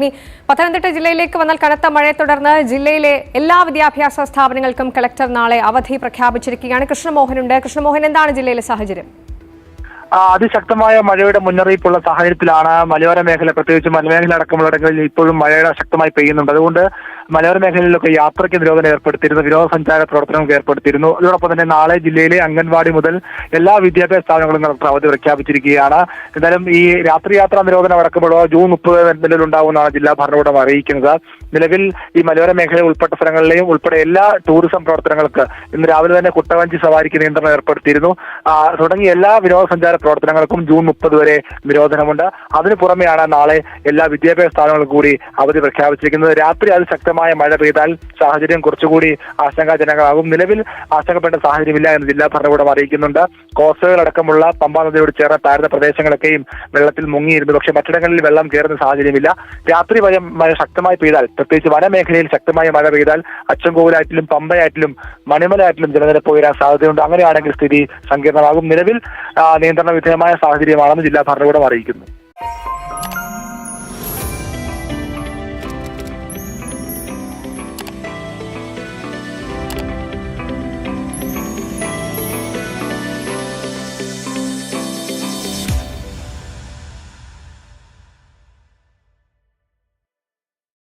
ഇനി പത്തനംതിട്ട ജില്ലയിലേക്ക് വന്നാൽ കനത്ത മഴയെ തുടർന്ന് ജില്ലയിലെ എല്ലാ വിദ്യാഭ്യാസ സ്ഥാപനങ്ങൾക്കും കളക്ടർ നാളെ അവധി പ്രഖ്യാപിച്ചിരിക്കുകയാണ്. കൃഷ്ണമോഹനുണ്ട്. കൃഷ്ണമോഹൻ, എന്താണ് ജില്ലയിലെ സാഹചര്യം? അതിശക്തമായ മഴയുടെ മുന്നറിയിപ്പുള്ള സാഹചര്യത്തിലാണ് മലയോര മേഖല, പ്രത്യേകിച്ച് മലമേഖല അടക്കമുള്ളിടങ്ങളിൽ ഇപ്പോഴും മഴ ശക്തമായി പെയ്യുന്നുണ്ട്. അതുകൊണ്ട് മലയോര മേഖലയിലൊക്കെ യാത്രയ്ക്ക് നിരോധനം ഏർപ്പെടുത്തിയിരുന്നു, വിനോദസഞ്ചാര പ്രവർത്തനങ്ങൾക്ക് ഏർപ്പെടുത്തിയിരുന്നു. അതോടൊപ്പം തന്നെ നാളെ ജില്ലയിലെ അംഗൻവാടി മുതൽ എല്ലാ വിദ്യാഭ്യാസ സ്ഥാപനങ്ങളും കളക്ടർ അവധി പ്രഖ്യാപിച്ചിരിക്കുകയാണ്. എന്തായാലും ഈ രാത്രിയാത്രാ നിരോധനം അടക്കമുള്ള ജൂൺ 30 നിലവിലുണ്ടാവുമെന്നാണ് ജില്ലാ ഭരണകൂടം അറിയിക്കുന്നത്. നിലവിൽ ഈ മലയോര മേഖല ഉൾപ്പെട്ട സ്ഥലങ്ങളിലെയും ഉൾപ്പെടെ എല്ലാ ടൂറിസം പ്രവർത്തനങ്ങൾക്ക് ഇന്ന് രാവിലെ തന്നെ കുട്ടവഞ്ചി സവാരിക്ക് നിയന്ത്രണം ഏർപ്പെടുത്തിയിരുന്നു. തുടങ്ങിയ എല്ലാ വിനോദസഞ്ചാര പ്രവർത്തനങ്ങൾക്കും ജൂൺ 30 വരെ നിരോധനമുണ്ട്. അതിനു പുറമെയാണ് നാളെ എല്ലാ വിദ്യാഭ്യാസ സ്ഥാപനങ്ങൾക്കും കൂടി അവധി പ്രഖ്യാപിച്ചിരിക്കുന്നത്. രാത്രി അതിശക്തമായ മഴ പെയ്താൽ സാഹചര്യം കുറച്ചുകൂടി ആശങ്കാജനകമാകും. നിലവിൽ ആശങ്കപ്പെട്ട സാഹചര്യമില്ല എന്ന് ജില്ലാ ഭരണകൂടം അറിയിക്കുന്നുണ്ട്. കോസ്റ്റലുകളടക്കമുള്ള പമ്പാ നദിയോട് ചേർന്ന താഴ്ന്ന പ്രദേശങ്ങളൊക്കെയും വെള്ളത്തിൽ മുങ്ങിയിരുന്നു. പക്ഷേ മറ്റിടങ്ങളിൽ വെള്ളം കയറുന്ന സാഹചര്യമില്ല. രാത്രി മഴ ശക്തമായി പെയ്താൽ, പ്രത്യേകിച്ച് വനമേഖലയിൽ ശക്തമായ മഴ പെയ്താൽ അച്ചൻകോവിലാറ്റിലും പമ്പയാറ്റിലും മണിമലയാറ്റിലും ജലനിരപ്പ് ഉയരാൻ സാധ്യതയുണ്ട്. അങ്ങനെയാണെങ്കിൽ സ്ഥിതി സങ്കീർണമാകും. നിലവിൽ നിയന്ത്രണ വിധേയമായ സാഹചര്യമാണെന്ന് ജില്ലാ ഭരണകൂടം അറിയിക്കുന്നു.